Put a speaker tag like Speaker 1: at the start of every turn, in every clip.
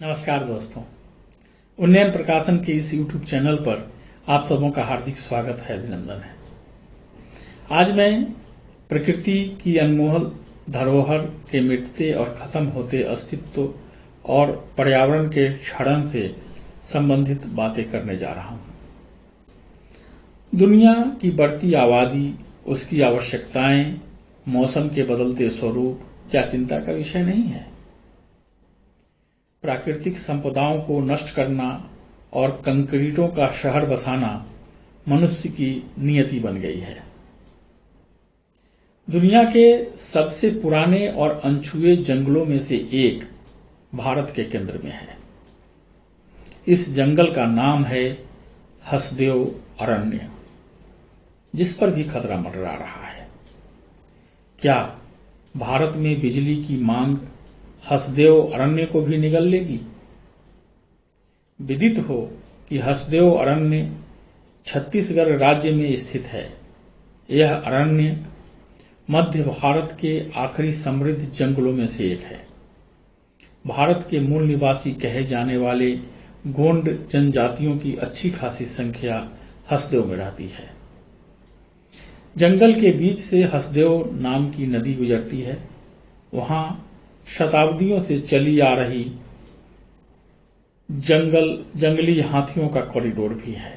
Speaker 1: नमस्कार दोस्तों, उन्नयन प्रकाशन के इस YouTube चैनल पर आप सबों का हार्दिक स्वागत है, अभिनंदन है। आज मैं प्रकृति की अनमोल धरोहर के मिटते और खत्म होते अस्तित्व और पर्यावरण के क्षरण से संबंधित बातें करने जा रहा हूं। दुनिया की बढ़ती आबादी, उसकी आवश्यकताएं, मौसम के बदलते स्वरूप क्या चिंता का विषय नहीं है? प्राकृतिक संपदाओं को नष्ट करना और कंक्रीटों का शहर बसाना मनुष्य की नियति बन गई है। दुनिया के सबसे पुराने और अनछुए जंगलों में से एक भारत के केंद्र में है। इस जंगल का नाम है हसदेव अरण्य, जिस पर भी खतरा मंडरा रहा है। क्या भारत में बिजली की मांग हसदेव अरण्य को भी निगल लेगी? विदित हो कि हसदेव अरण्य छत्तीसगढ़ राज्य में स्थित है। यह अरण्य मध्य भारत के आखिरी समृद्ध जंगलों में से एक है। भारत के मूल निवासी कहे जाने वाले गोंड जनजातियों की अच्छी खासी संख्या हसदेव में रहती है। जंगल के बीच से हसदेव नाम की नदी गुजरती है। वहां शताब्दियों से चली आ रही जंगली हाथियों का कॉरिडोर भी है।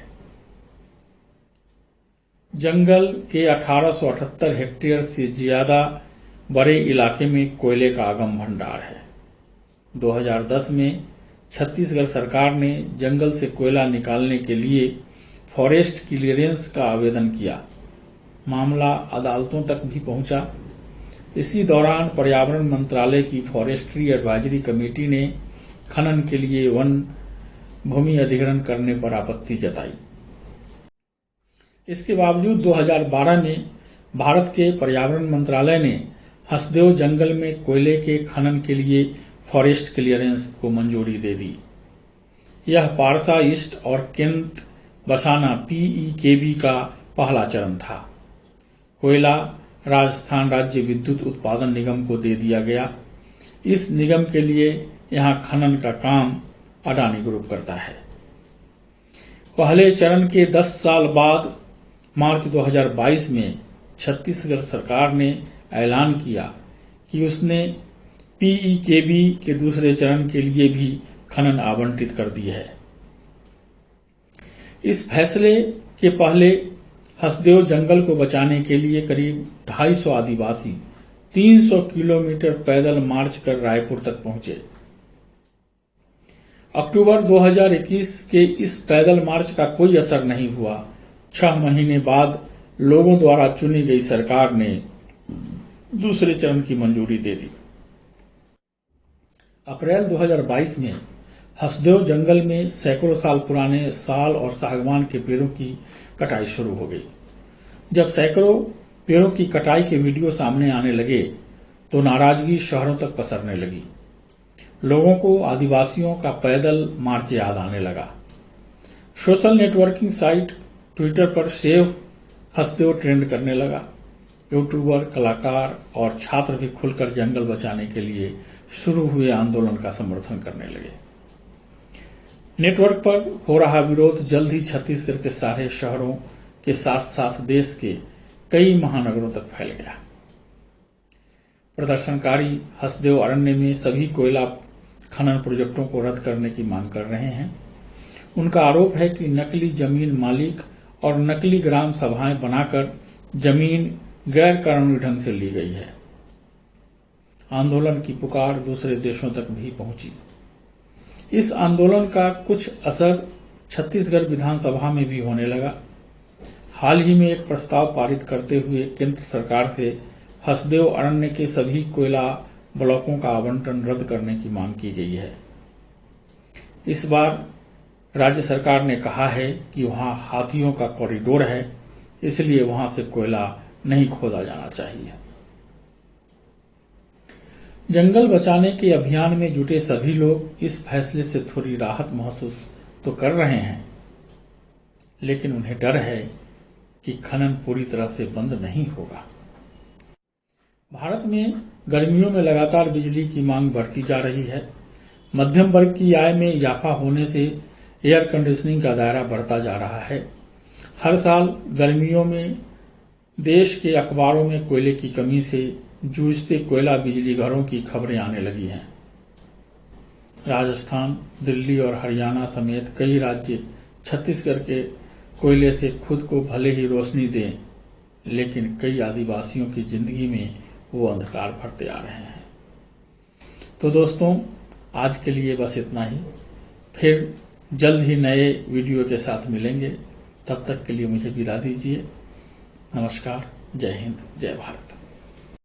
Speaker 1: जंगल के 1878 हेक्टेयर से ज्यादा बड़े इलाके में कोयले का अगम भंडार है। 2010 में छत्तीसगढ़ सरकार ने जंगल से कोयला निकालने के लिए फॉरेस्ट क्लियरेंस का आवेदन किया। मामला अदालतों तक भी पहुंचा। इसी दौरान पर्यावरण मंत्रालय की फॉरेस्ट्री एडवाइजरी कमेटी ने खनन के लिए वन भूमि अधिग्रहण करने पर आपत्ति जताई। इसके बावजूद 2012 में भारत के पर्यावरण मंत्रालय ने हसदेव जंगल में कोयले के खनन के लिए फॉरेस्ट क्लियरेंस को मंजूरी दे दी। यह पारसा ईस्ट और केंत बसाना PEKB का पहला चरण था। कोयला राजस्थान राज्य विद्युत उत्पादन निगम को दे दिया गया। इस निगम के लिए यहां खनन का काम अडानी ग्रुप करता है। पहले चरण के 10 साल बाद मार्च 2022 में छत्तीसगढ़ सरकार ने ऐलान किया कि उसने PEKB के दूसरे चरण के लिए भी खनन आवंटित कर दी है। इस फैसले के पहले हसदेव जंगल को बचाने के लिए करीब 250 आदिवासी 300 किलोमीटर पैदल मार्च कर रायपुर तक पहुंचे। अक्टूबर 2021 के इस पैदल मार्च का कोई असर नहीं हुआ। 6 महीने बाद लोगों द्वारा चुनी गई सरकार ने दूसरे चरण की मंजूरी दे दी। अप्रैल 2022 में हसदेव जंगल में सैकड़ों साल पुराने साल और सागवान के पेड़ों की कटाई शुरू हो गई। जब सैकड़ों पेड़ों की कटाई के वीडियो सामने आने लगे तो नाराजगी शहरों तक पसरने लगी। लोगों को आदिवासियों का पैदल मार्च याद आने लगा। सोशल नेटवर्किंग साइट ट्विटर पर सेव हसदेव ट्रेंड करने लगा। यूट्यूबर, कलाकार और छात्र भी खुलकर जंगल बचाने के लिए शुरू हुए आंदोलन का समर्थन करने लगे। नेटवर्क पर हो रहा विरोध जल्द ही छत्तीसगढ़ के सारे शहरों के साथ साथ देश के कई महानगरों तक फैल गया। प्रदर्शनकारी हसदेव अरण्य में सभी कोयला खनन प्रोजेक्टों को रद्द करने की मांग कर रहे हैं। उनका आरोप है कि नकली जमीन मालिक और नकली ग्राम सभाएं बनाकर जमीन गैर कानूनी ढंग से ली गई है। आंदोलन की पुकार दूसरे देशों तक भी पहुंची। इस आंदोलन का कुछ असर छत्तीसगढ़ विधानसभा में भी होने लगा। हाल ही में एक प्रस्ताव पारित करते हुए केंद्र सरकार से हसदेव अरण्य के सभी कोयला ब्लॉकों का आवंटन रद्द करने की मांग की गई है। इस बार राज्य सरकार ने कहा है कि वहां हाथियों का कॉरिडोर है, इसलिए वहां से कोयला नहीं खोदा जाना चाहिए। जंगल बचाने के अभियान में जुटे सभी लोग इस फैसले से थोड़ी राहत महसूस तो कर रहे हैं, लेकिन उन्हें डर है कि खनन पूरी तरह से बंद नहीं होगा। भारत में गर्मियों में लगातार बिजली की मांग बढ़ती जा रही है। मध्यम वर्ग की आय में इजाफा होने से एयर कंडीशनिंग का दायरा बढ़ता जा रहा है। हर साल गर्मियों में देश के अखबारों में कोयले की कमी से जूझते कोयला बिजली घरों की खबरें आने लगी हैं। राजस्थान, दिल्ली और हरियाणा समेत कई राज्य छत्तीसगढ़ के कोयले से खुद को भले ही रोशनी दें, लेकिन कई आदिवासियों की जिंदगी में वो अंधकार भरते आ रहे हैं। तो दोस्तों, आज के लिए बस इतना ही। फिर जल्द ही नए वीडियो के साथ मिलेंगे। तब तक के लिए मुझे विदा दीजिए। नमस्कार, जय हिंद, जय भारत।